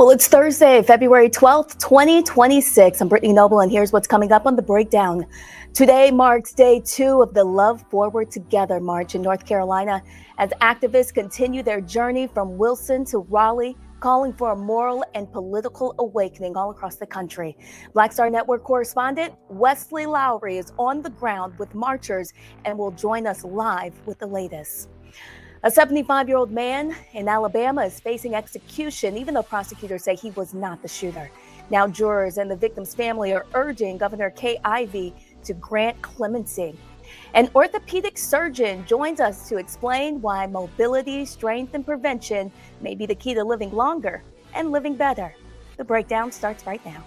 Well, it's Thursday, February 12th, 2026. I'm Brittany Noble, and here's what's coming up on the breakdown. Today marks day 2 of the Love Forward Together March in North Carolina as activists continue their journey from Wilson to Raleigh, calling for a moral and political awakening all across the country. Black Star Network correspondent Wesley Lowery is on the ground with marchers and will join us live with the latest. A 75-year-old man in Alabama is facing execution, even though prosecutors say he was not the shooter. Now, jurors and the victim's family are urging Governor Kay Ivey to grant clemency. An orthopedic surgeon joins us to explain why mobility, strength, and prevention may be the key to living longer and living better. The breakdown starts right now.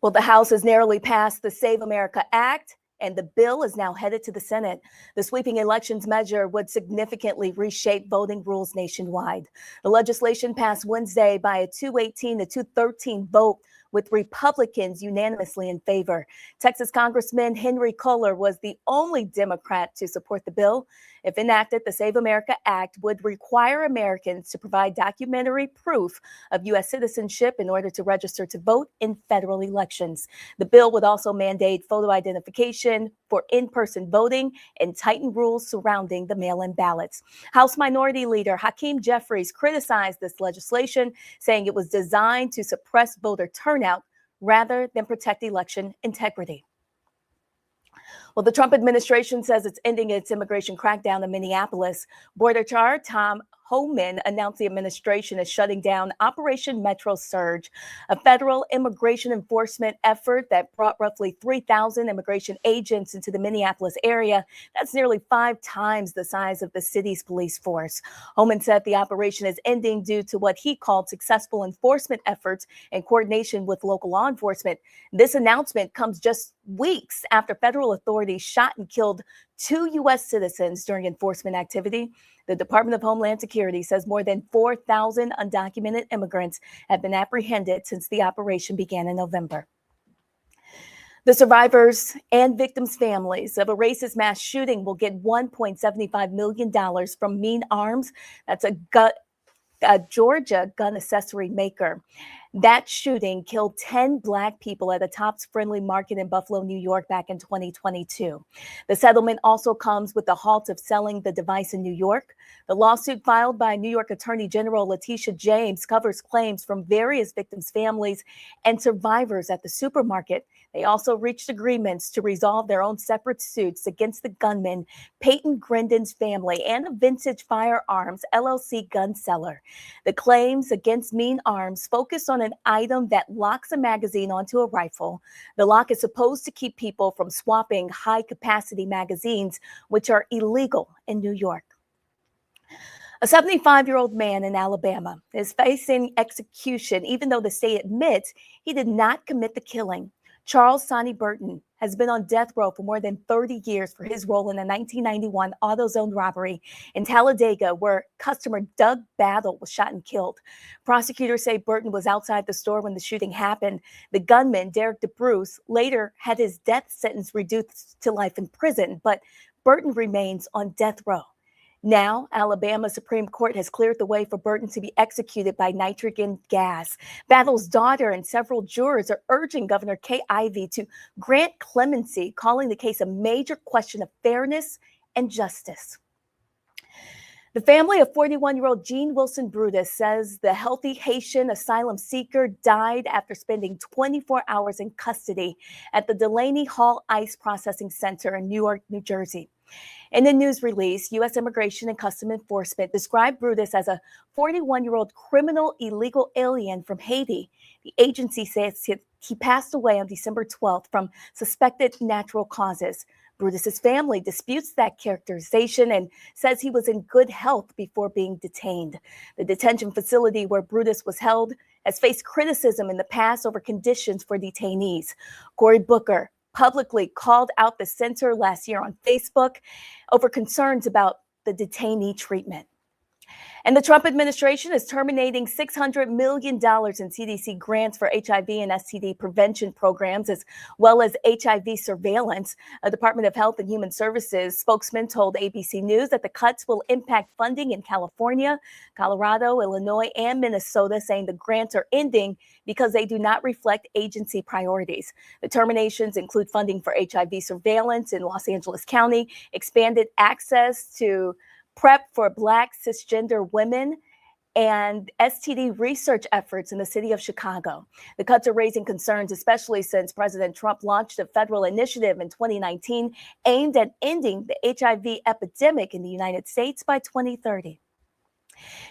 Well, the House has narrowly passed the Save America Act, and the bill is now headed to the Senate. The sweeping elections measure would significantly reshape voting rules nationwide. The legislation passed Wednesday by a 218 to 213 vote, with Republicans unanimously in favor. Texas Congressman Henry Culler was the only Democrat to support the bill. If enacted, the Save America Act would require Americans to provide documentary proof of U.S. citizenship in order to register to vote in federal elections. The bill would also mandate photo identification for in-person voting and tighten rules surrounding the mail-in ballots. House Minority Leader Hakeem Jeffries criticized this legislation, saying it was designed to suppress voter turnout rather than protect election integrity. Well, the Trump administration says it's ending its immigration crackdown in Minneapolis. Border Czar Tom Homan announced the administration is shutting down Operation Metro Surge, a federal immigration enforcement effort that brought roughly 3,000 immigration agents into the Minneapolis area. That's nearly 5 times the size of the city's police force. Homan said the operation is ending due to what he called successful enforcement efforts in coordination with local law enforcement. This announcement comes just weeks after federal authorities shot and killed 2 U.S. citizens during enforcement activity. The Department of Homeland Security says more than 4,000 undocumented immigrants have been apprehended since the operation began in November. The survivors and victims' families of a racist mass shooting will get $1.75 million from Mean Arms. That's a Georgia gun accessory maker. That shooting killed 10 Black people at a Tops Friendly Market in Buffalo, New York back in 2022. The settlement also comes with the halt of selling the device in New York. The lawsuit filed by New York Attorney General Letitia James covers claims from various victims' families and survivors at the supermarket. They also reached agreements to resolve their own separate suits against the gunman, Peyton Grendon's family, and a Vintage Firearms LLC gun seller. The claims against Mean Arms focus on an item that locks a magazine onto a rifle. The lock is supposed to keep people from swapping high-capacity magazines, which are illegal in New York. A 75-year-old man in Alabama is facing execution, even though the state admits he did not commit the killing. Charles Sonny Burton has been on death row for more than 30 years for his role in the 1991 AutoZone robbery in Talladega, where customer Doug Battle was shot and killed. Prosecutors say Burton was outside the store when the shooting happened. The gunman, Derek DeBruce, later had his death sentence reduced to life in prison, but Burton remains on death row. Now, Alabama Supreme Court has cleared the way for Burton to be executed by nitrogen gas. Battle's daughter and several jurors are urging Governor Kay Ivey to grant clemency, calling the case a major question of fairness and justice. The family of 41-year-old Jean Wilson Brutus says the healthy Haitian asylum seeker died after spending 24 hours in custody at the Delaney Hall ICE Processing Center in Newark, New Jersey. In a news release, U.S. Immigration and Customs Enforcement described Brutus as a 41-year-old criminal illegal alien from Haiti. The agency says he passed away on December 12th from suspected natural causes. Brutus's family disputes that characterization and says he was in good health before being detained. The detention facility where Brutus was held has faced criticism in the past over conditions for detainees. Cory Booker publicly called out the center last year on Facebook over concerns about the detainee treatment. And the Trump administration is terminating $600 million in CDC grants for HIV and STD prevention programs, as well as HIV surveillance. A Department of Health and Human Services spokesman told ABC News that the cuts will impact funding in California, Colorado, Illinois, and Minnesota, saying the grants are ending because they do not reflect agency priorities. The terminations include funding for HIV surveillance in Los Angeles County, expanded access to PrEP for Black cisgender women, and STD research efforts in the city of Chicago. The cuts are raising concerns, especially since President Trump launched a federal initiative in 2019 aimed at ending the HIV epidemic in the United States by 2030.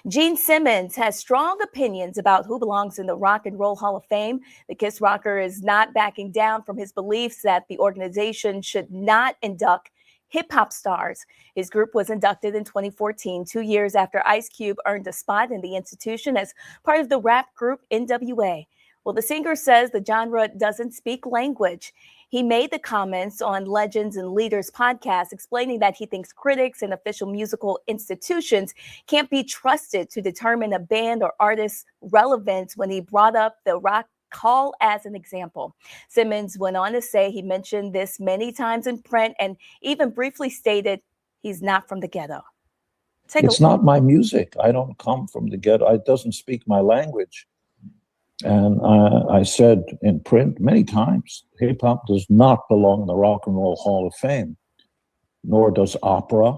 Gene Simmons has strong opinions about who belongs in the Rock and Roll Hall of Fame. The Kiss rocker is not backing down from his beliefs that the organization should not induct hip-hop stars. His group was inducted in 2014, 2 years after Ice Cube earned a spot in the institution as part of the rap group NWA. Well, the singer says the genre doesn't speak language. He made the comments on Legends and Leaders podcast, explaining that he thinks critics and official musical institutions can't be trusted to determine a band or artist's relevance when he brought up the Rock Hall as an example. Simmons went on to say he mentioned this many times in print and even briefly stated he's not from the ghetto. It's not my music. I don't come from the ghetto. It doesn't speak my language. And I said in print many times, hip hop does not belong in the Rock and Roll Hall of Fame, nor does opera,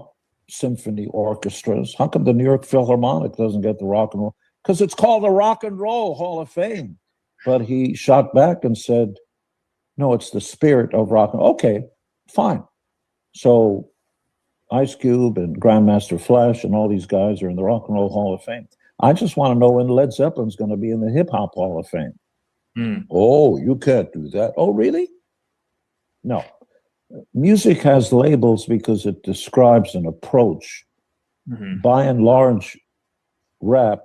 symphony orchestras. How come the New York Philharmonic doesn't get the Rock and Roll? Because it's called the Rock and Roll Hall of Fame. But he shot back and said, no, it's the spirit of rock. Okay, fine. So Ice Cube and Grandmaster Flash and all these guys are in the Rock and Roll Hall of Fame. I just want to know when Led Zeppelin's going to be in the Hip Hop Hall of Fame. Oh, you can't do that. Oh, really? No. Music has labels because it describes an approach. By and large, rap,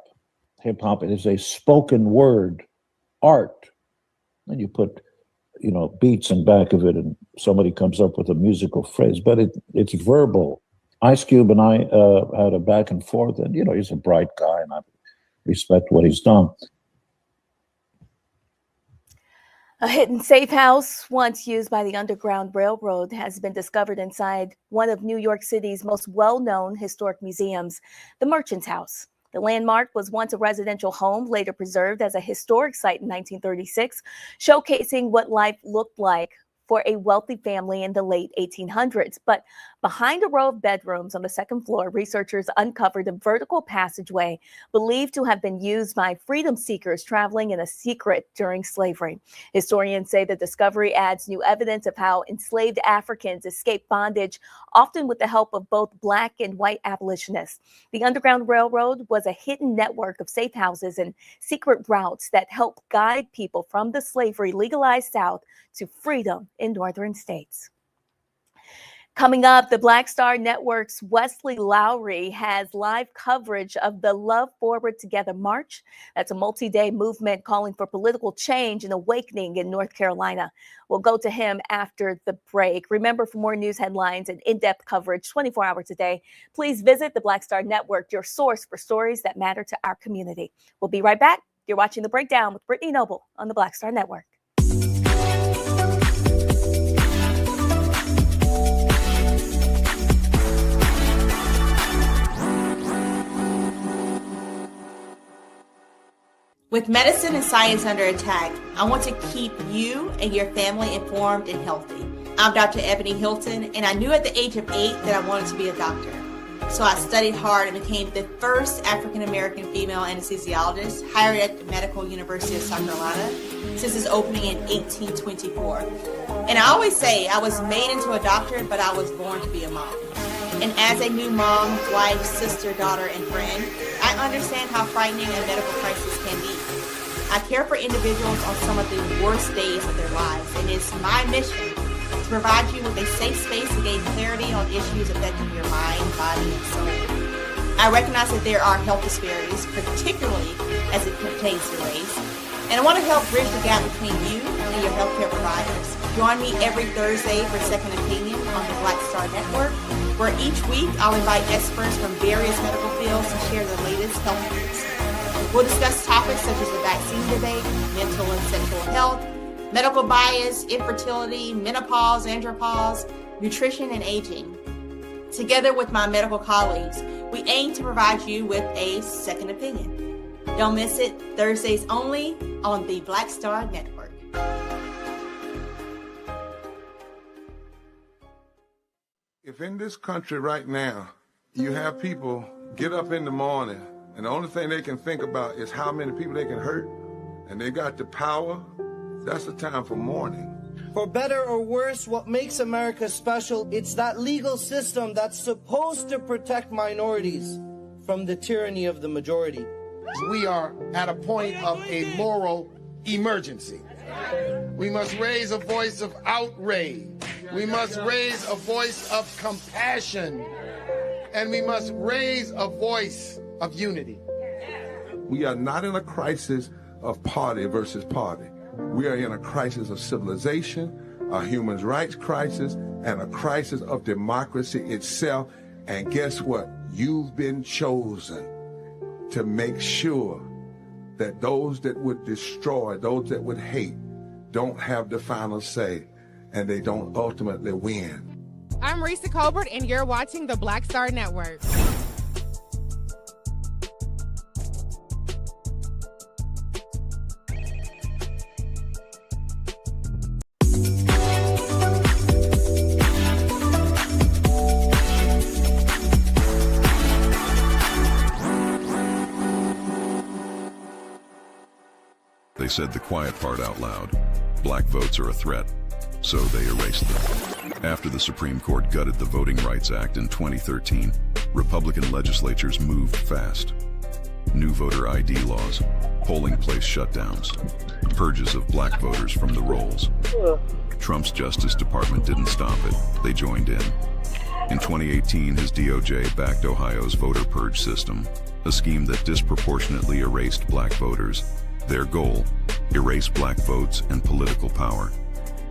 hip hop, it is a spoken word art. And you put, beats in back of it and somebody comes up with a musical phrase, but it's verbal. Ice Cube and I had a back and forth, and he's a bright guy, and I respect what he's done. A hidden safe house, once used by the Underground Railroad, has been discovered inside one of New York City's most well-known historic museums, the Merchant's House. The landmark was once a residential home, later preserved as a historic site in 1936, showcasing what life looked like for a wealthy family in the late 1800s. But behind a row of bedrooms on the second floor, researchers uncovered a vertical passageway believed to have been used by freedom seekers traveling in a secret during slavery. Historians say the discovery adds new evidence of how enslaved Africans escaped bondage, often with the help of both Black and white abolitionists. The Underground Railroad was a hidden network of safe houses and secret routes that helped guide people from the slavery legalized South to freedom in northern states. Coming up, the Black Star Network's Wesley Lowery has live coverage of the Love Forward Together March. That's a multi-day movement calling for political change and awakening in North Carolina. We'll go to him after the break. Remember, for more news headlines and in-depth coverage 24 hours a day, please visit the Black Star Network, your source for stories that matter to our community. We'll be right back. You're watching The Breakdown with Brittany Noble on the Black Star Network. With medicine and science under attack, I want to keep you and your family informed and healthy. I'm Dr. Ebony Hilton, and I knew at the age of 8 that I wanted to be a doctor. So I studied hard and became the first African-American female anesthesiologist hired at the Medical University of South Carolina since its opening in 1824. And I always say I was made into a doctor, but I was born to be a mom. And as a new mom, wife, sister, daughter, and friend, I understand how frightening a medical crisis can be. I care for individuals on some of the worst days of their lives, and it's my mission to provide you with a safe space to gain clarity on issues affecting your mind, body, and soul. I recognize that there are health disparities, particularly as it pertains to race, and I want to help bridge the gap between you and your healthcare providers. Join me every Thursday for Second Opinion on the Black Star Network. where each week I'll invite experts from various medical fields to share the latest health news. We'll discuss topics such as the vaccine debate, mental and sexual health, medical bias, infertility, menopause, andropause, nutrition, and aging. Together with my medical colleagues, we aim to provide you with a second opinion. Don't miss it, Thursdays only on the Black Star Network. If in this country right now, you have people get up in the morning and the only thing they can think about is how many people they can hurt, and they got the power, that's the time for mourning. For better or worse, what makes America special, it's that legal system that's supposed to protect minorities from the tyranny of the majority. We are at a point of a moral emergency. We must raise a voice of outrage. We must raise a voice of compassion. And we must raise a voice of unity. We are not in a crisis of party versus party. We are in a crisis of civilization, a human rights crisis, and a crisis of democracy itself. And guess what? You've been chosen to make sure that those that would destroy, those that would hate, don't have the final say, and they don't ultimately win. I'm Risa Colbert, and you're watching the Black Star Network. They said the quiet part out loud. Black votes are a threat, so they erased them. After the Supreme Court gutted the Voting Rights Act in 2013, Republican legislatures moved fast. New voter ID laws, polling place shutdowns, purges of black voters from the rolls. Trump's Justice Department didn't stop it, they joined in. In 2018, his DOJ backed Ohio's voter purge system, a scheme that disproportionately erased black voters. Their goal, erase black votes and political power.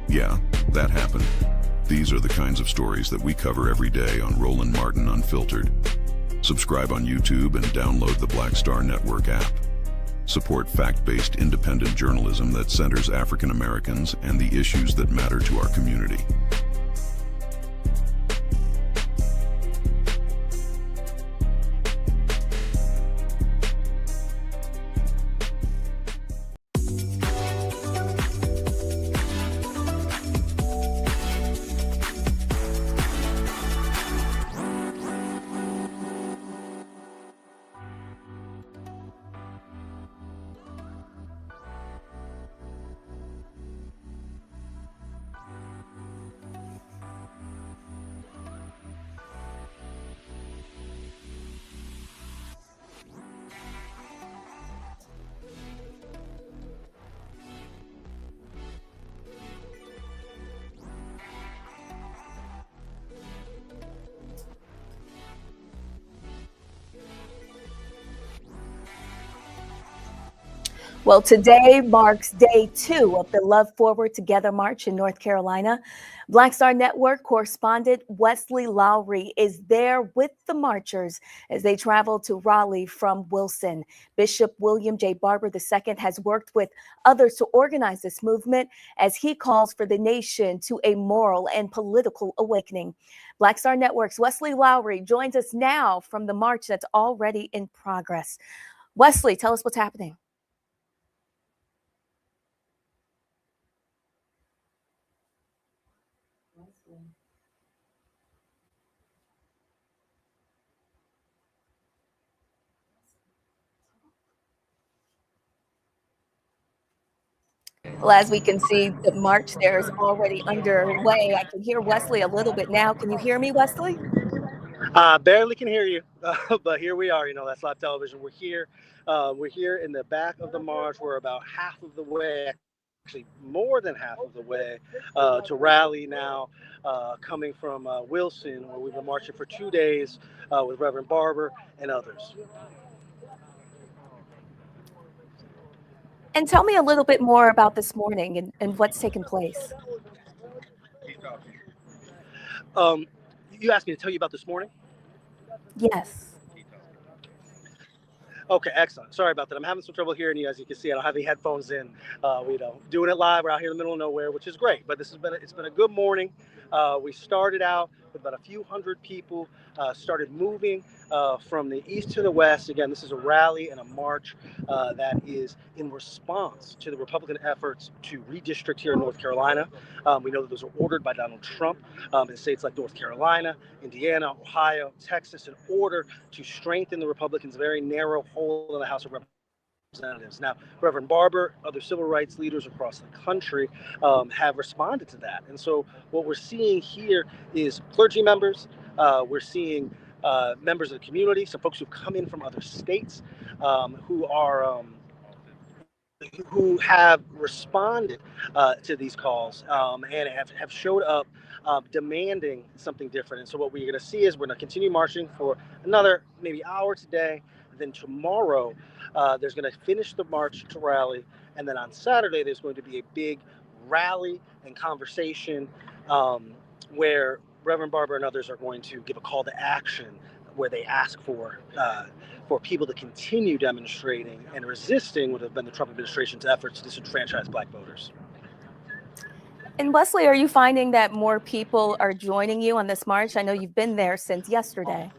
Yeah, that happened. These are the kinds of stories that we cover every day on Roland Martin Unfiltered. Subscribe on YouTube and download the Black Star Network app. Support fact-based independent journalism that centers African Americans and the issues that matter to our community. Well, today marks day 2 of the Love Forward Together March in North Carolina. Black Star Network correspondent Wesley Lowery is there with the marchers as they travel to Raleigh from Wilson. Bishop William J. Barber II has worked with others to organize this movement as he calls for the nation to a moral and political awakening. Black Star Network's Wesley Lowery joins us now from the march that's already in progress. Wesley, tell us what's happening. Well, as we can see, the march there is already underway. I can hear Wesley a little bit now. Can you hear me, Wesley? Barely can hear you, but here we are. You know, that's live television. We're here in the back of the march. We're about half of the way, actually more than half of the way to Raleigh now, coming from Wilson, where we've been marching for 2 days with Reverend Barber and others. And tell me a little bit more about this morning and what's taken place. You asked me to tell you about this morning? Yes. Okay, excellent. Sorry about that. I'm having some trouble hearing you. As you can see, I don't have any headphones in. Doing it live. We're out here in the middle of nowhere, which is great. But it's been a good morning. We started out with about a few hundred people. Started moving from the east to the west. Again, this is a rally and a march that is in response to the Republican efforts to redistrict here in North Carolina. We know that those are ordered by Donald Trump in states like North Carolina, Indiana, Ohio, Texas, in order to strengthen the Republicans' very narrow hold in the House of Representatives. Now, Reverend Barber, other civil rights leaders across the country have responded to that. And so what we're seeing here is clergy members. We're seeing members of the community, some folks who've come in from other states who have responded to these calls and have showed up demanding something different. And so what we're going to see is we're going to continue marching for another maybe hour today. Then tomorrow, there's going to finish the march to Raleigh. And then on Saturday, there's going to be a big rally and conversation where Reverend Barber and others are going to give a call to action where they ask for people to continue demonstrating and resisting what have been the Trump administration's efforts to disenfranchise Black voters. And Wesley, are you finding that more people are joining you on this march? I know you've been there since yesterday.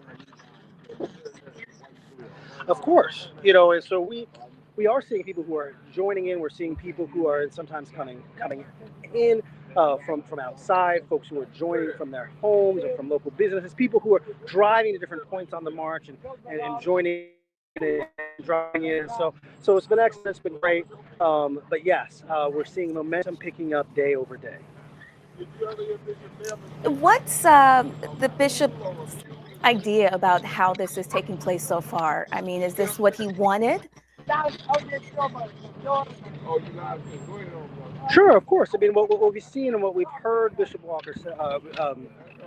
Of course, and so we are seeing people who are joining in. We're seeing people who are sometimes coming in from outside, folks who are joining from their homes or from local businesses, people who are driving to different points on the march and joining in, driving in. So it's been excellent. It's been great. But yes, we're seeing momentum picking up day over day. What's the bishop's idea about how this is taking place so far? I mean, is this what he wanted? Sure, of course. I mean, what we've seen and what we've heard Bishop Walker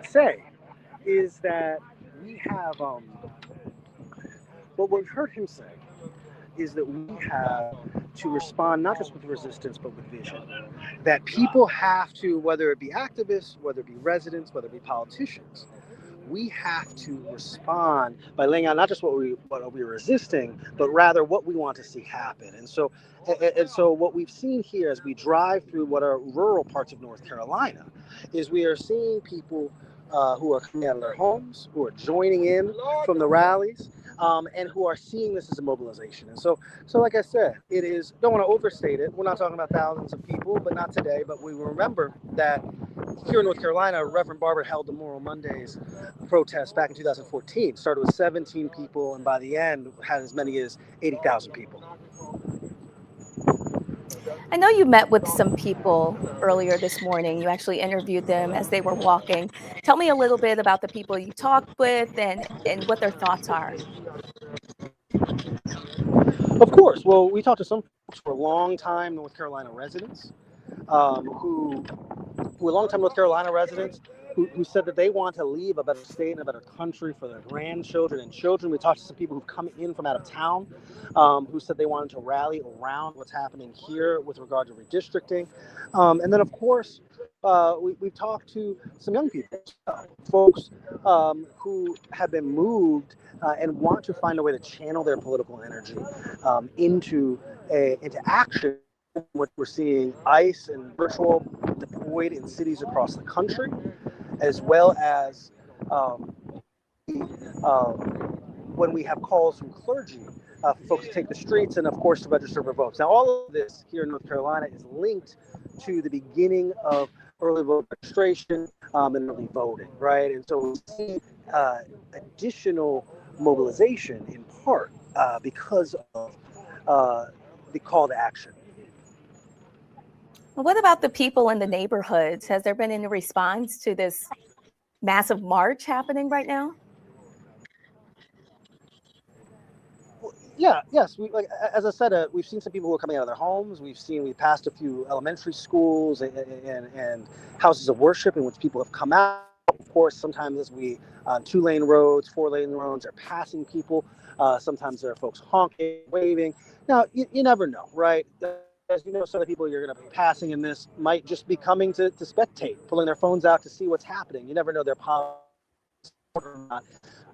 say is that we have, what we've heard him say is that we have to respond not just with resistance, but with vision. That people have to, whether it be activists, whether it be residents, whether it be politicians, we have to respond by laying out not just what we're resisting, but rather what we want to see happen. And so what we've seen here as we drive through what are rural parts of North Carolina is we are seeing people who are coming out of their homes, who are joining in from the rallies, and who are seeing this as a mobilization. And so like I said, it is, don't want to overstate it. We're not talking about thousands of people, but not today. But we remember that here in North Carolina, Reverend Barber held the Moral Mondays protest back in 2014. Started with 17 people, and by the end had as many as 80,000 people. I know you met with some people earlier this morning. You actually interviewed them as they were walking. Tell me a little bit about the people you talked with and what their thoughts are. Of course. Well, we talked to some folks who are longtime North Carolina residents, who said that they want to leave a better state and a better country for their grandchildren and children. We talked to some people who've come in from out of town, who said they wanted to rally around what's happening here with regard to redistricting. And then, of course, we've talked to some young people, folks who have been moved and want to find a way to channel their political energy into action. What we're seeing, ICE and virtual deployed in cities across the country, as well as when we have calls from clergy, folks to take the streets and, of course, to register for votes. Now, all of this here in North Carolina is linked to the beginning of early vote registration and early voting, right? And so we see additional mobilization in part because of the call to action. Well, what about the people in the neighborhoods? Has there been any response to this massive march happening right now? Yes. As I said, we've seen some people who are coming out of their homes. We passed a few elementary schools and houses of worship in which people have come out. Of course, sometimes as we on 2-lane roads, 4-lane roads are passing people. Sometimes there are folks honking, waving. Now, you never know, right? As you know, some of the people you're going to be passing in this might just be coming to spectate, pulling their phones out to see what's happening. You never know their or not.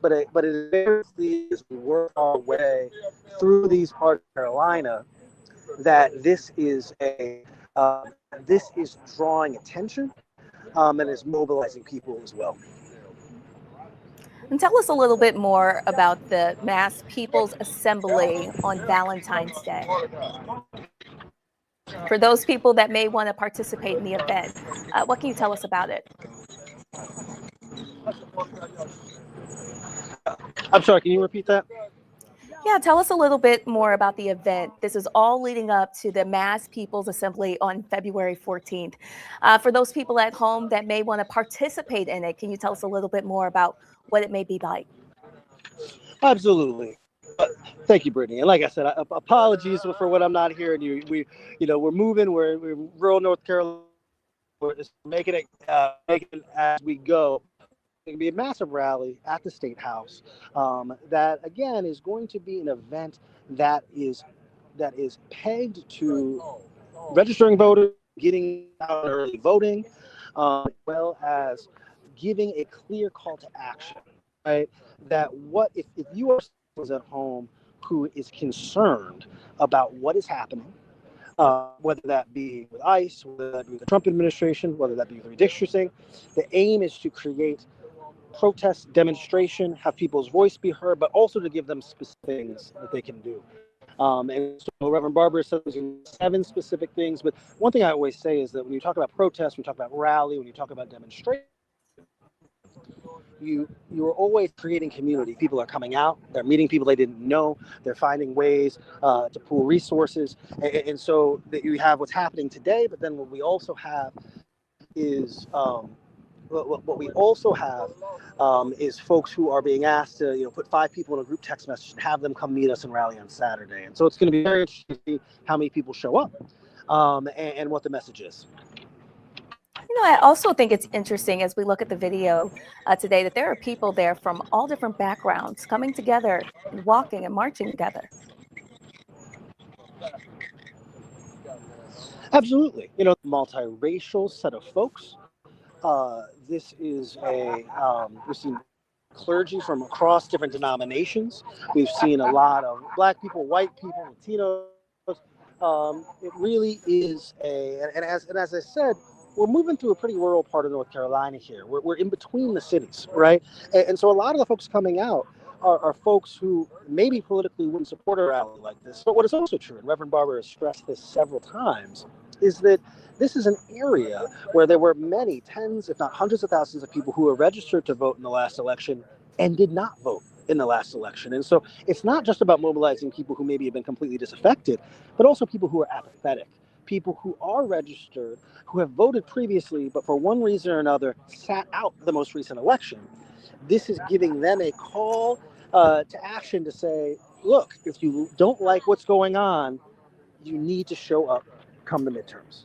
But it is very clear as we work our way through these parts of Carolina that this is drawing attention and is mobilizing people as well. And tell us a little bit more about the Mass People's Assembly on Valentine's Day. For those people that may want to participate in the event, what can you tell us about it? I'm sorry, can you repeat that? Yeah, tell us a little bit more about the event. This is all leading up to the Mass People's Assembly on February 14th. For those people at home that may want to participate in it, can you tell us a little bit more about what it may be like? Absolutely. Thank you, Brittany. And like I said, apologies for when I'm not here. And we're moving. We're rural North Carolina. We're just making it as we go. It's going to be a massive rally at the State House that, again, is going to be an event that is pegged to registering voters, getting out early voting, as well as giving a clear call to action, right? That what if you are someone at home who is concerned about what is happening, whether that be with ICE, whether that be with the Trump administration, whether that be with redistricting, the aim is to create protest, demonstration, have people's voice be heard, but also to give them specific things that they can do. And so Reverend Barber said there's 7 specific things, but one thing I always say is that when you talk about protest, when you talk about rally, when you talk about demonstration, you are always creating community. People are coming out, they're meeting people they didn't know, they're finding ways to pool resources. And so that you have what's happening today, but then what we also have is is folks who are being asked to put 5 people in a group text message and have them come meet us in Raleigh on Saturday. And so it's going to be very interesting to see how many people show up and what the message is. I also think it's interesting as we look at the video today that there are people there from all different backgrounds coming together, and walking and marching together. Absolutely. Multiracial set of folks. This is we've seen clergy from across different denominations. We've seen a lot of Black people, white people, Latinos. It really is and as I said, we're moving through a pretty rural part of North Carolina here. We're in between the cities, right? And so a lot of the folks coming out are folks who maybe politically wouldn't support a rally like this. But what is also true, and Reverend Barber has stressed this several times, is that this is an area where there were many tens, if not hundreds of thousands of people who were registered to vote in the last election and did not vote in the last election. And so it's not just about mobilizing people who maybe have been completely disaffected, but also people who are apathetic, people who are registered, who have voted previously, but for one reason or another sat out the most recent election. This is giving them a call to action to say, look, if you don't like what's going on, you need to show up come the midterms.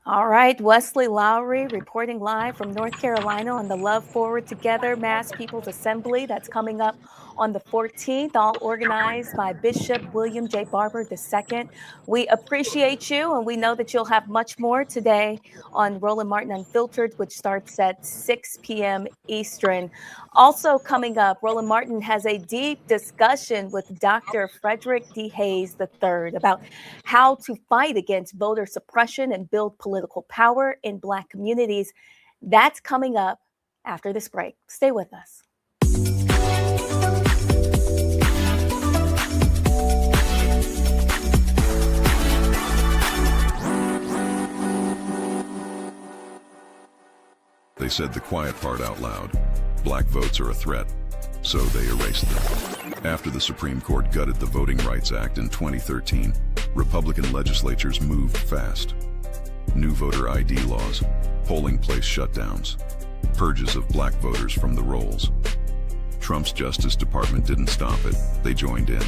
All right, Wesley Lowery reporting live from North Carolina on the Love Forward Together Mass People's Assembly that's coming up on the 14th, all organized by Bishop William J. Barber II. We appreciate you, and we know that you'll have much more today on Roland Martin Unfiltered, which starts at 6 p.m. Eastern. Also coming up, Roland Martin has a deep discussion with Dr. Frederick D. Hayes III about how to fight against voter suppression and build political power in Black communities. That's coming up after this break. Stay with us. They said the quiet part out loud. Black votes are a threat, so they erased them. After the Supreme Court gutted the Voting Rights Act in 2013, Republican legislatures moved fast. New voter ID laws, polling place shutdowns, purges of Black voters from the rolls. Trump's Justice Department didn't stop it, they joined in.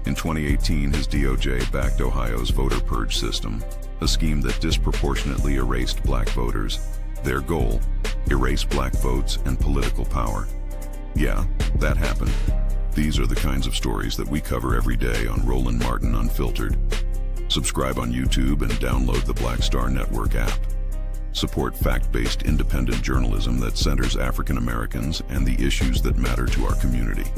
In 2018, his DOJ backed Ohio's voter purge system, a scheme that disproportionately erased Black voters. Their goal, erase Black votes and political power. Yeah, that happened. These are the kinds of stories that we cover every day on Roland Martin Unfiltered. Subscribe on YouTube and download the Black Star Network app. support fact-based independent journalism that centers African Americans and the issues that matter to our community.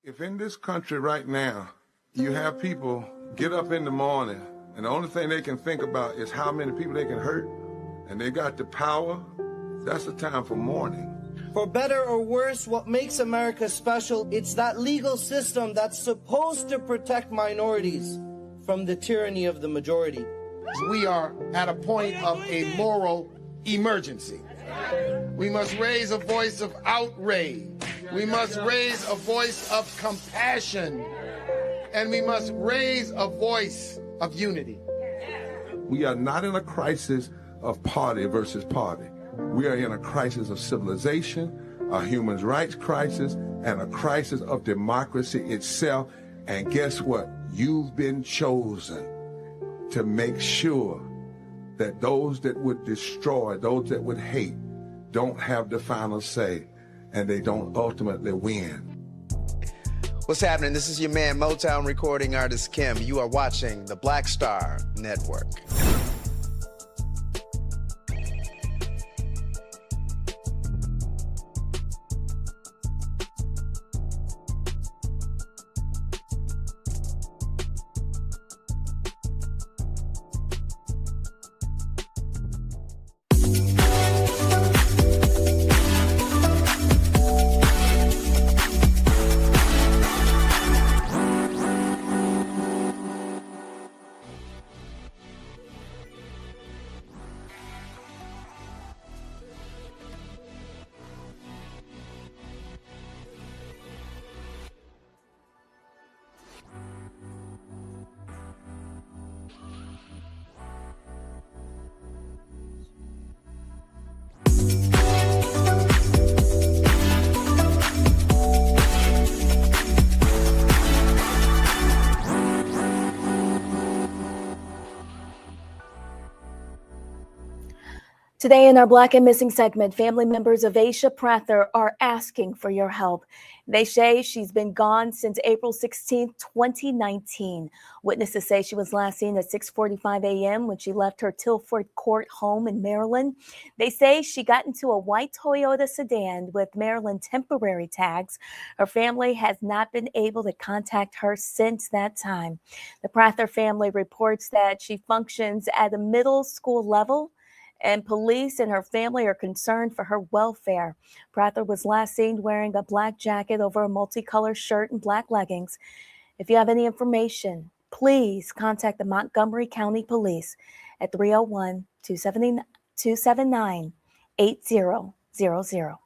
If in this country right now, you have people get up in the morning and the only thing they can think about is how many people they can hurt, and they got the power, that's the time for mourning. For better or worse, what makes America special, it's that legal system that's supposed to protect minorities from the tyranny of the majority. We are at a point of a moral emergency. We must raise a voice of outrage. We must raise a voice of compassion. And we must raise a voice of unity. We are not in a crisis of party versus party. We are in a crisis of civilization, a human rights crisis, and a crisis of democracy itself. And guess what? You've been chosen to make sure that those that would destroy, those that would hate, don't have the final say, and they don't ultimately win. What's happening? This is your man, Motown recording artist Kim. You are watching the Black Star Network. Today in our Black and Missing segment, family members of Aisha Prather are asking for your help. They say she's been gone since April 16, 2019. Witnesses say she was last seen at 6:45 a.m. when she left her Tilford Court home in Maryland. They say she got into a white Toyota sedan with Maryland temporary tags. Her family has not been able to contact her since that time. The Prather family reports that she functions at a middle school level, and police and her family are concerned for her welfare. Prather was last seen wearing a black jacket over a multicolored shirt and black leggings. If you have any information, please contact the Montgomery County Police at 301-279-8000.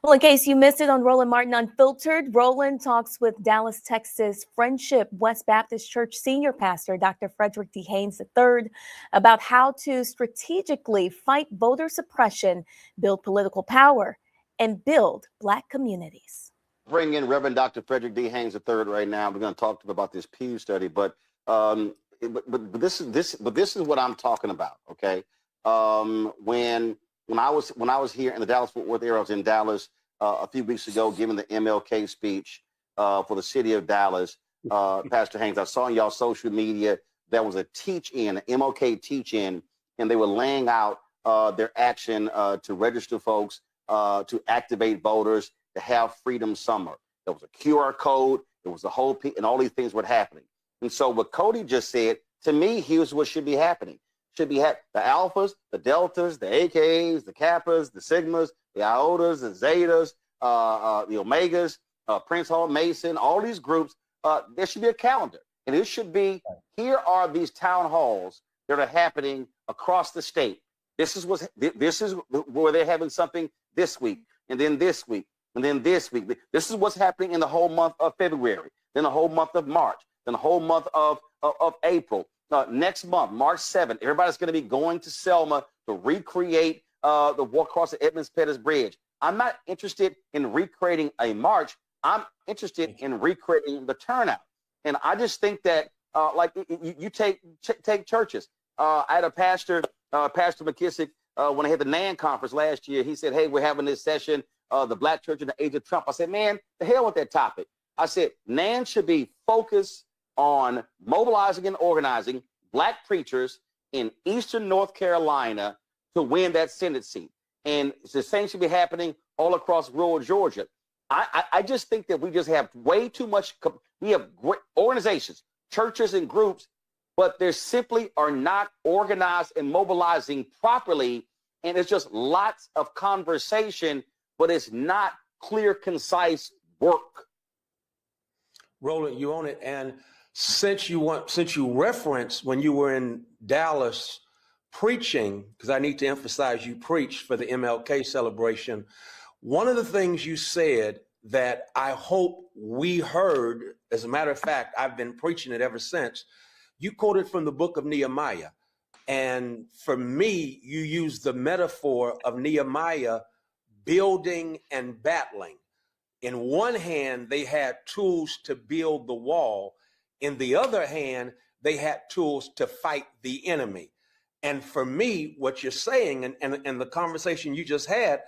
Well, in case you missed it on Roland Martin Unfiltered, Roland talks with Dallas, Texas Friendship West Baptist Church senior pastor, Dr. Frederick D. Haynes III, about how to strategically fight voter suppression, build political power, and build Black communities. Bring in Reverend Dr. Frederick D. Haynes III right now. We're going to talk to him about this Pew study, but this is what I'm talking about. Okay, when I was here in the Dallas-Fort Worth area, I was in Dallas a few weeks ago giving the MLK speech for the city of Dallas. Pastor Haynes, I saw on y'all social media there was a teach-in, an MLK teach-in, and they were laying out their action to register folks, to activate voters, to have Freedom Summer. There was a QR code, there was a whole and all these things were happening. And so what Cody just said, to me, here's what should be happening. Should be the alphas, the deltas, the AKs, the kappas, the sigmas, the iotas, the zetas, the omegas, Prince Hall, Mason, all these groups. There should be a calendar, and it should be, here are these town halls that are happening across the state. This is where they're having something this week, and then this week, and then this week. This is what's happening in the whole month of February, then the whole month of March, then the whole month of April. Next month, March 7th, everybody's going to be going to Selma to recreate the walk across the Edmonds-Pettus Bridge. I'm not interested in recreating a march. I'm interested in recreating the turnout. And I just think that, you take churches. I had a pastor, Pastor McKissick, when I had the NAN conference last year, he said, hey, we're having this session the black church in the age of Trump. I said, man, the hell with that topic. I said, NAN should be focused on mobilizing and organizing black preachers in Eastern North Carolina to win that Senate seat. And the same should be happening all across rural Georgia. I just think that we just have way too much. We have great organizations, churches and groups, but they simply are not organized and mobilizing properly. And it's just lots of conversation, but it's not clear, concise work. Roland, you own it. And since you referenced when you were in Dallas preaching, because I need to emphasize you preached for the MLK celebration, one of the things you said that I hope we heard, as a matter of fact, I've been preaching it ever since, you quoted from the book of Nehemiah. And for me, you used the metaphor of Nehemiah building and battling. In one hand, they had tools to build the wall. In the other hand, they had tools to fight the enemy. And for me, what you're saying and the conversation you just had,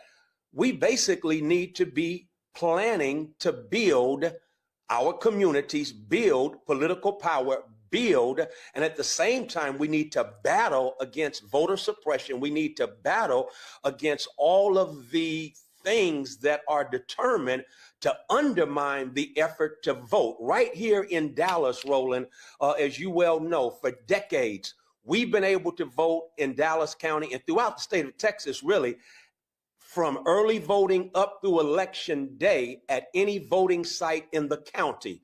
we basically need to be planning to build our communities, build political power, build, and at the same time, we need to battle against voter suppression. We need to battle against all of the things that are determined to undermine the effort to vote. Right here in Dallas, Roland, as you well know, for decades, we've been able to vote in Dallas County and throughout the state of Texas, really, from early voting up through election day at any voting site in the county.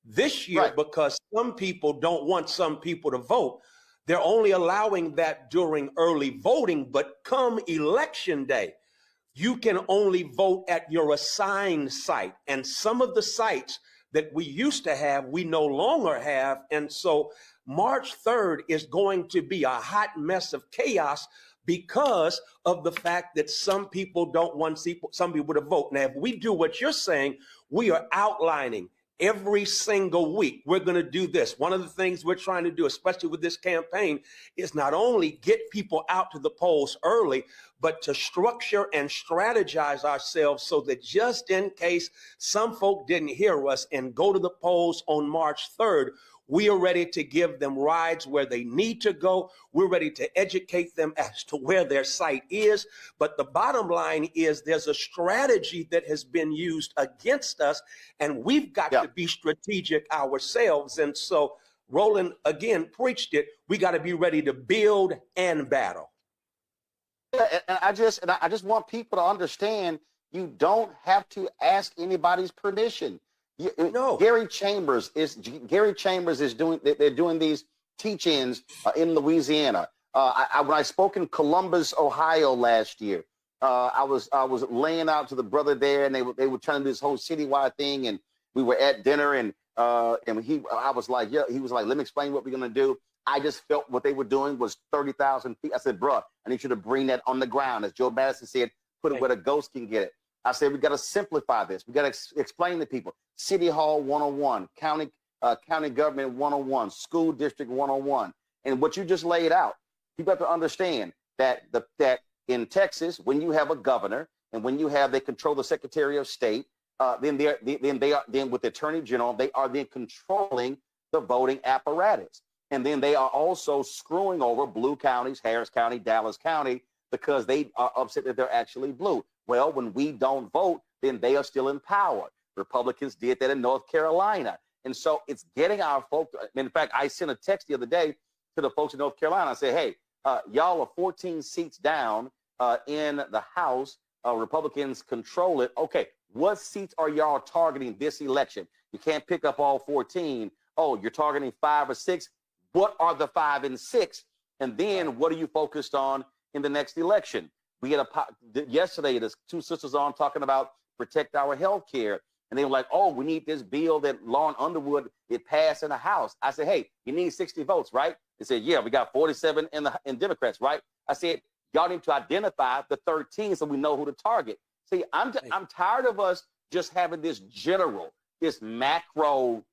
This year, right, because some people don't want some people to vote, they're only allowing that during early voting, but come election day, you can only vote at your assigned site. And some of the sites that we used to have, we no longer have. And so March 3rd is going to be a hot mess of chaos because of the fact that some people don't want some people to vote. Now, if we do what you're saying, we are outlining every single week, we're going to do this. One of the things we're trying to do, especially with this campaign, is not only get people out to the polls early, but to structure and strategize ourselves so that just in case some folk didn't hear us and go to the polls on March 3rd, we are ready to give them rides where they need to go. We're ready to educate them as to where their site is. But the bottom line is there's a strategy that has been used against us, and we've got to be strategic ourselves. And so Roland, again, preached it. We got to be ready to build and battle. Yeah, and I just want people to understand you don't have to ask anybody's permission. No. Gary Chambers is doing. They're doing these teach-ins in Louisiana. When I spoke in Columbus, Ohio last year, I was laying out to the brother there, and they were trying to do this whole citywide thing, and we were at dinner, and I was like, yeah, he was like, let me explain what we're gonna do. I just felt what they were doing was 30,000 feet. I said, bro, I need you to bring that on the ground, as Joe Madison said, put it where the ghost can get it. I said, we got to simplify this. We got to explain to people. City Hall 101, county government 101, school district 101. And what you just laid out, you got to understand that that in Texas, when you have a governor and when you have, they control the Secretary of State, then with the Attorney General, they are then controlling the voting apparatus. And then they are also screwing over blue counties, Harris County, Dallas County, because they are upset that they're actually blue. Well, when we don't vote, then they are still in power. Republicans did that in North Carolina. And so it's getting our folks. In fact, I sent a text the other day to the folks in North Carolina. I said, hey, y'all are 14 seats down in the House. Republicans control it. Okay, what seats are y'all targeting this election? You can't pick up all 14. Oh, you're targeting 5 or 6. What are the 5 and 6? And then what are you focused on in the next election? We had yesterday, there's 2 sisters on talking about protect our health care. And they were like, oh, we need this bill that Lauren Underwood, it passed in the House. I said, hey, you need 60 votes, right? They said, yeah, we got 47 in Democrats, right? I said, y'all need to identify the 13 so we know who to target. See, I'm tired of us just having this macro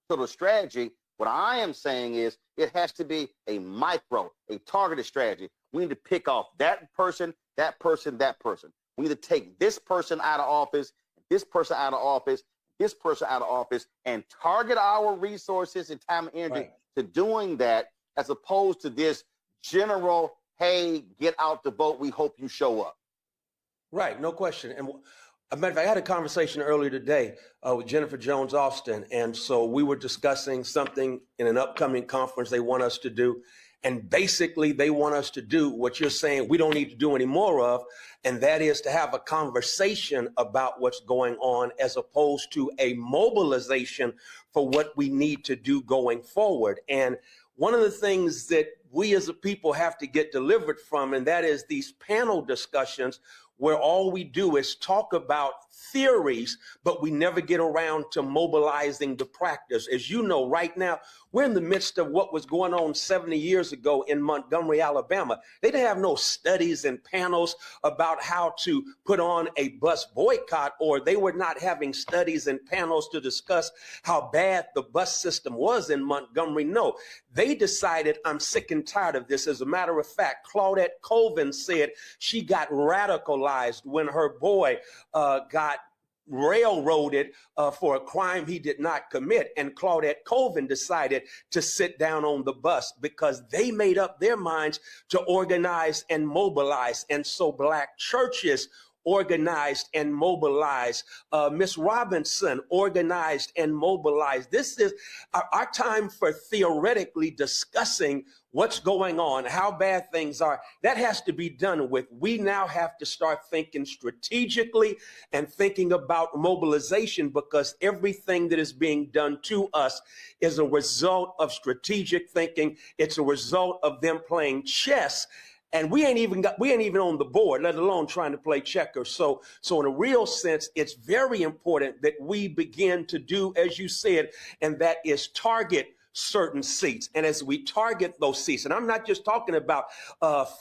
sort of strategy. What I am saying is it has to be a micro, a targeted strategy. We need to pick off that person, that person, that person. We need to take this person out of office, this person out of office, this person out of office, and target our resources and time and energy to doing that, as opposed to this general, hey, get out the vote, we hope you show up. Right, no question. And a matter of fact, I had a conversation earlier today with Jennifer Jones Austin, and so we were discussing something in an upcoming conference they want us to do. And basically, they want us to do what you're saying we don't need to do any more of, and that is to have a conversation about what's going on as opposed to a mobilization for what we need to do going forward. And one of the things that we as a people have to get delivered from, and that is these panel discussions where all we do is talk about theories, but we never get around to mobilizing the practice. As you know, right now, we're in the midst of what was going on 70 years ago in Montgomery, Alabama. They didn't have no studies and panels about how to put on a bus boycott, or they were not having studies and panels to discuss how bad the bus system was in Montgomery. No, they decided, I'm sick and tired of this. As a matter of fact, Claudette Colvin said she got radicalized when her boy got railroaded for a crime he did not commit. And Claudette Colvin decided to sit down on the bus because they made up their minds to organize and mobilize. And so Black churches organized and mobilized. Miss Robinson organized and mobilized. This is our time for theoretically discussing what's going on, how bad things are. That has to be done with. We now have to start thinking strategically and thinking about mobilization, because everything that is being done to us is a result of strategic thinking. It's a result of them playing chess. And we ain't even on the board, let alone trying to play checkers. So in a real sense, it's very important that we begin to do, as you said, and that is target certain seats. And as we target those seats, and I'm not just talking about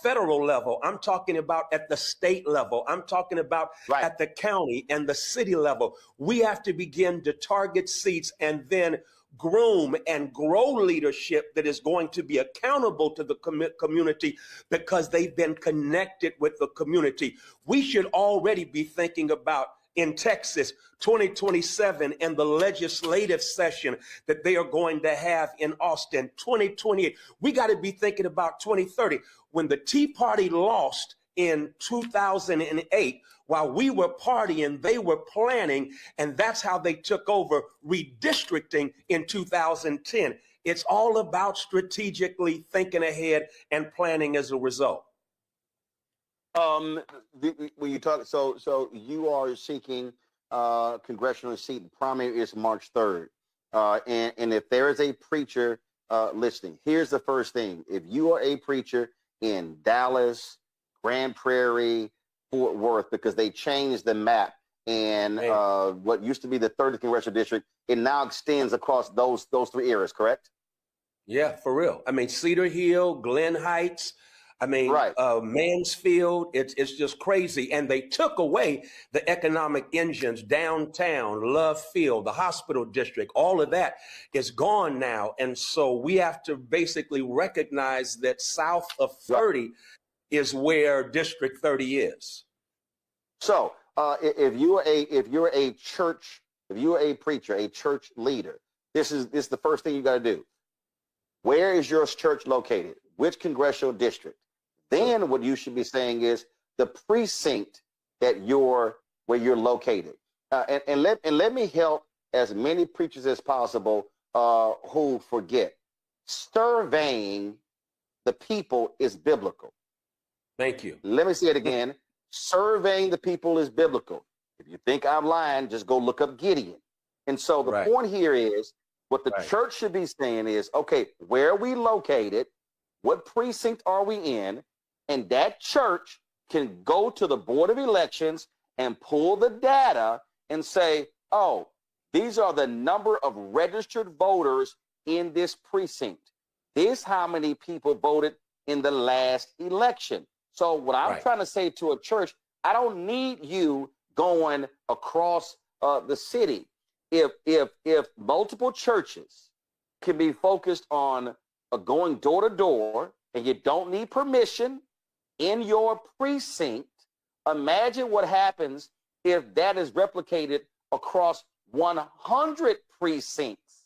federal level, I'm talking about at the state level, I'm talking about at the county and the city level, we have to begin to target seats and then groom and grow leadership that is going to be accountable to the community because they've been connected with the community. We should already be thinking about, in Texas, 2027 and the legislative session that they are going to have in Austin, 2028. We got to be thinking about 2030. When the Tea Party lost in 2008, while we were partying, they were planning, and that's how they took over redistricting in 2010. It's all about strategically thinking ahead and planning as a result. When you talk, so you are seeking congressional seat. The primary is March 3rd. And if there is a preacher listening, here's the first thing. If you are a preacher in Dallas, Grand Prairie, Fort Worth, because they changed the map, and what used to be the 30th Congressional District, it now extends across those three areas, correct? Yeah, for real. I mean, Cedar Hill, Glen Heights, I mean, Mansfield, it's just crazy. And they took away the economic engines downtown, Love Field, the hospital district, all of that is gone now. And so we have to basically recognize that south of 30 is where District 30 is. So if you're a church, if you're a preacher, a church leader, this is the first thing you got to do. Where is your church located? Which congressional district? Then what you should be saying is the precinct that where you're located. And let me help as many preachers as possible who forget. Surveying the people is biblical. Thank you. Let me say it again. Surveying the people is biblical. If you think I'm lying, just go look up Gideon. And so the point here is what the church should be saying is, okay, where are we located? What precinct are we in? And that church can go to the Board of Elections and pull the data and say, oh, these are the number of registered voters in this precinct. This how many people voted in the last election. So what I'm trying to say to a church, I don't need you going across the city. If multiple churches can be focused on going door to door, and you don't need permission in your precinct, Imagine what happens if that is replicated across 100 precincts.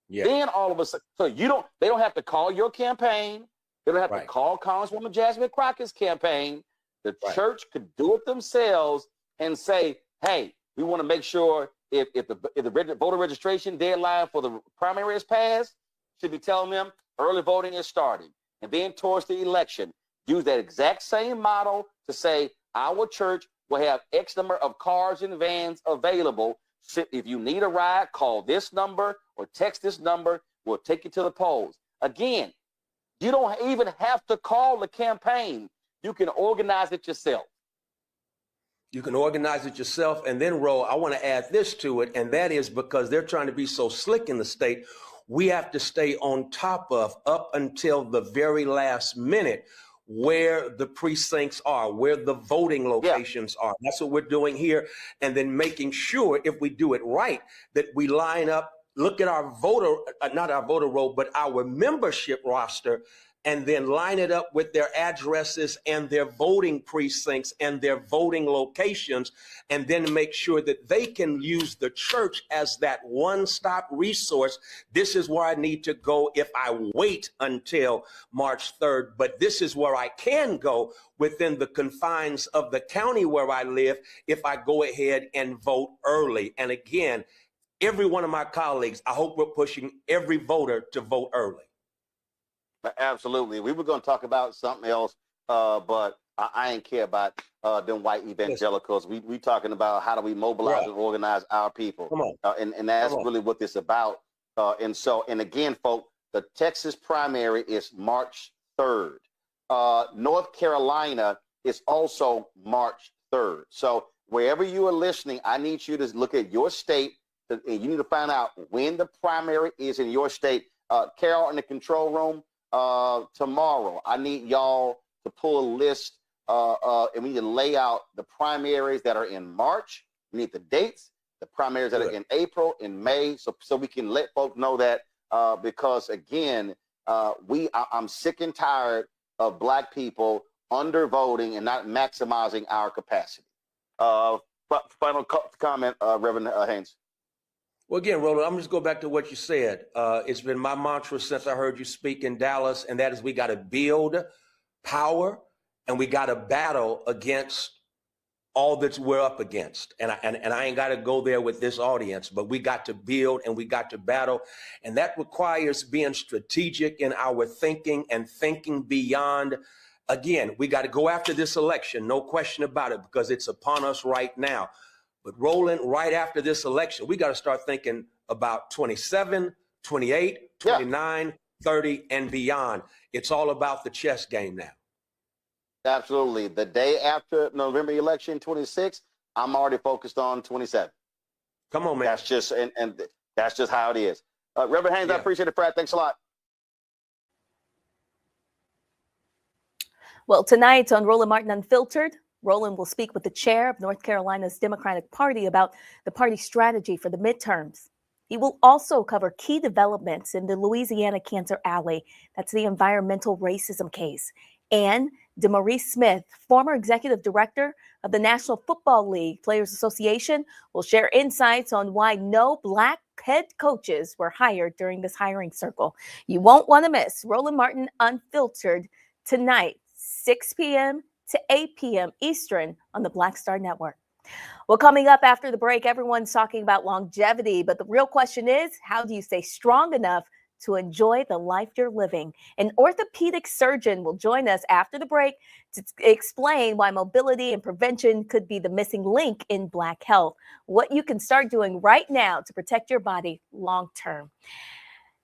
Yeah. Then all of a sudden, so they don't have to call your campaign. They don't have to call Congresswoman Jasmine Crockett's campaign. The church could do it themselves and say, hey, we want to make sure if the voter registration deadline for the primary is passed, should be telling them early voting is starting. And then towards the election, use that exact same model to say our church will have X number of cars and vans available. So if you need a ride, call this number or text this number. We'll take you to the polls. Again, you don't even have to call the campaign. You can organize it yourself. You can organize it yourself. And then, Ro, I want to add this to it, and that is because they're trying to be so slick in the state, we have to stay on top of up until the very last minute where the precincts are, where the voting locations are. That's what we're doing here. And then making sure, if we do it right, that we line up, look at our voter, not our voter roll, but our membership roster, and then line it up with their addresses and their voting precincts and their voting locations, and then make sure that they can use the church as that one-stop resource. This is where I need to go if I wait until March 3rd, but this is where I can go within the confines of the county where I live if I go ahead and vote early. And again, every one of my colleagues, I hope we're pushing every voter to vote early. Absolutely. We were going to talk about something else, but I ain't care about them white evangelicals. We talking about how do we mobilize and organize our people. Come on. And that's really what this is about. And again, folks, the Texas primary is March 3rd. North Carolina is also March 3rd. So wherever you are listening, I need you to look at your state, and you need to find out when the primary is in your state. Carol in the control room, tomorrow, I need y'all to pull a list and we need to lay out the primaries that are in March. We need the dates, the primaries that are in April, in May, so we can let folks know that because again, I'm sick and tired of Black people undervoting and not maximizing our capacity. Final comment, Reverend Haynes. Well, again, Roland, I'm just go back to what you said. It's been my mantra since I heard you speak in Dallas, and that is we got to build power and we got to battle against all that we're up against. And I ain't got to go there with this audience, but we got to build and we got to battle. And that requires being strategic in our thinking and thinking beyond. Again, we got to go after this election, no question about it, because it's upon us right now. But Roland, right after this election, we got to start thinking about 27, 28, 29, 30, and beyond. It's all about the chess game now. Absolutely. The day after November election, 26, I'm already focused on 27. Come on, man. That's just and that's just how it is. Reverend Haynes, I appreciate it, Fred. Thanks a lot. Well, tonight on Roland Martin Unfiltered, Roland will speak with the chair of North Carolina's Democratic Party about the party's strategy for the midterms. He will also cover key developments in the Louisiana Cancer Alley. That's the environmental racism case. And DeMaurice Smith, former executive director of the National Football League Players Association, will share insights on why no Black head coaches were hired during this hiring circle. You won't want to miss Roland Martin Unfiltered tonight, 6 p.m. to 8 p.m. Eastern on the Black Star Network. Well, coming up after the break, everyone's talking about longevity, but the real question is, how do you stay strong enough to enjoy the life you're living? An orthopedic surgeon will join us after the break to explain why mobility and prevention could be the missing link in Black health, what you can start doing right now to protect your body long term.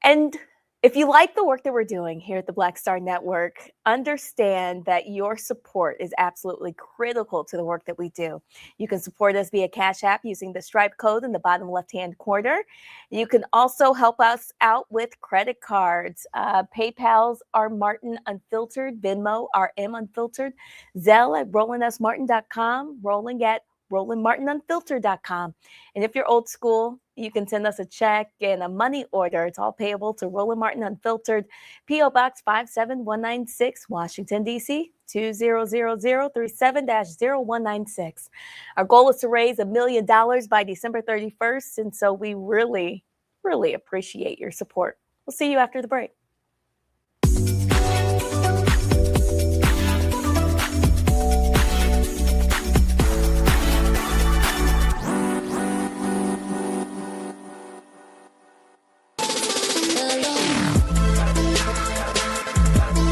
And if you like the work that we're doing here at the Black Star Network, understand that your support is absolutely critical to the work that we do. You can support us via Cash App using the Stripe code in the bottom left-hand corner. You can also help us out with credit cards. PayPal's are Martin Unfiltered, Venmo RM Unfiltered, Zelle at RolandSMartin.com, Rolling at RolandMartinUnfiltered.com. And if you're old school, You can send us a check and a money order. It's all payable to Roland Martin Unfiltered, P.O. Box 57196, Washington, D.C. 20037-0196. Our goal is to raise $1 million by December 31st, and so we really, really appreciate your support. We'll see you after the break.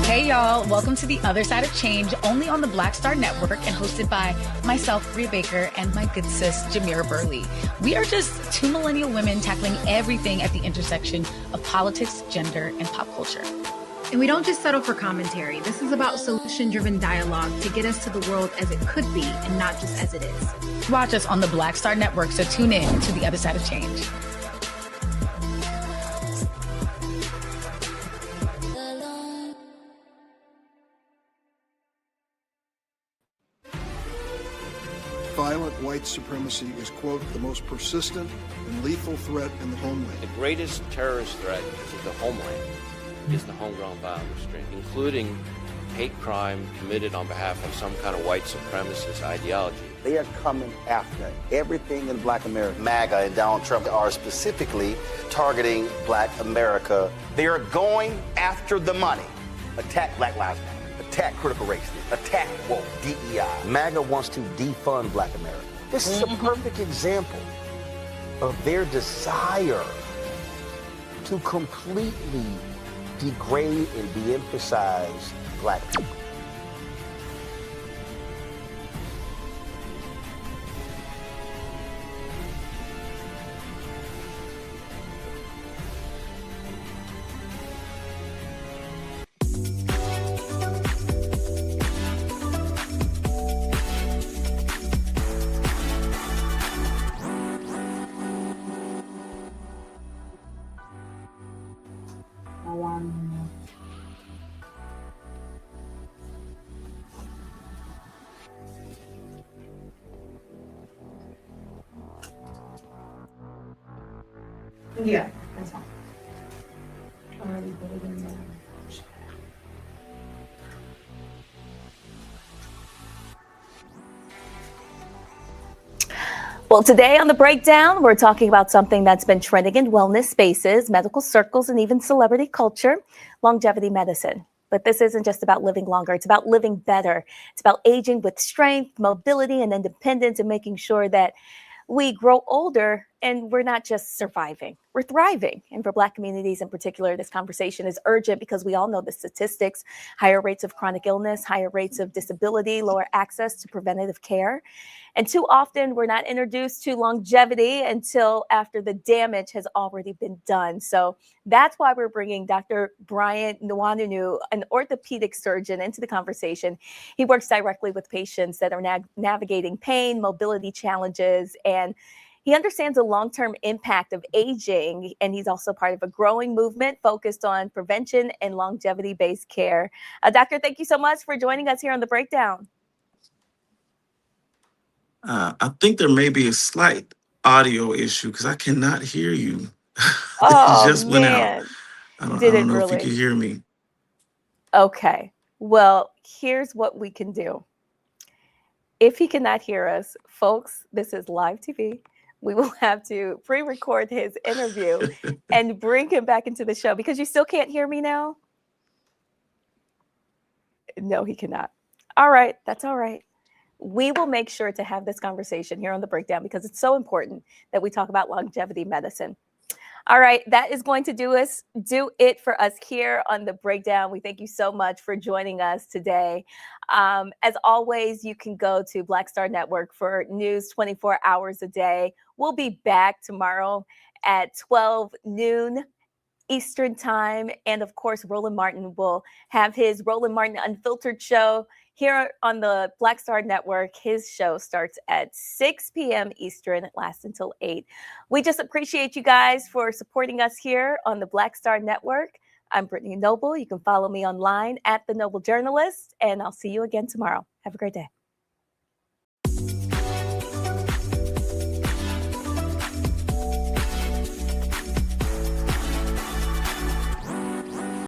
Hey y'all, welcome to The Other Side of Change, only on the Black Star Network and hosted by myself, Rhea Baker, and my good sis, Jamira Burley. We are just two millennial women tackling everything at the intersection of politics, gender, and pop culture. And we don't just settle for commentary. This is about solution-driven dialogue to get us to the world as it could be and not just as it is. Watch us on the Black Star Network, so tune in to The Other Side of Change. Violent white supremacy is, quote, the most persistent and lethal threat in the homeland. The greatest terrorist threat to the homeland is the homegrown violence stream, including hate crime committed on behalf of some kind of white supremacist ideology. They are coming after everything in Black America. MAGA and Donald Trump are specifically targeting Black America. They are going after the money. Attack Black Lives Matter. Attack critical race theory. Attack woke, DEI. MAGA wants to defund Black America. This is a perfect example of their desire to completely degrade and de-emphasize Black people. Yeah, that's fine. Well, today on The Breakdown, we're talking about something that's been trending in wellness spaces, medical circles, and even celebrity culture, longevity medicine. But this isn't just about living longer. It's about living better. It's about aging with strength, mobility, and independence, and making sure that we grow older and we're not just surviving, we're thriving. And for Black communities in particular, this conversation is urgent because we all know the statistics: higher rates of chronic illness, higher rates of disability, lower access to preventative care. And too often we're not introduced to longevity until after the damage has already been done. So that's why we're bringing Dr. Brian Nwanunu, an orthopedic surgeon, into the conversation. He works directly with patients that are navigating pain, mobility challenges, and he understands the long-term impact of aging, and he's also part of a growing movement focused on prevention and longevity-based care. Doctor, thank you so much for joining us here on The Breakdown. I think there may be a slight audio issue because I cannot hear you. Oh, It just went out. man. I don't Did it know if you really? can hear me. Okay. Well, here's what we can do. If he cannot hear us, folks, this is live TV. We will have to pre-record his interview and bring him back into the show because you still can't hear me now. No, he cannot. All right. That's all right. We will make sure to have this conversation here on The Breakdown because it's so important that we talk about longevity medicine. All right, that is going to do it for us here on The Breakdown. We thank you so much for joining us today. As always, you can go to Black Star Network for news 24 hours a day. We'll be back tomorrow at 12 noon Eastern time. And of course, Roland Martin will have his Roland Martin Unfiltered show here on the Black Star Network. His show starts at 6 p.m. Eastern. It lasts until 8. We just appreciate you guys for supporting us here on the Black Star Network. I'm Brittany Noble. You can follow me online at The Noble Journalist, and I'll see you again tomorrow. Have a great day.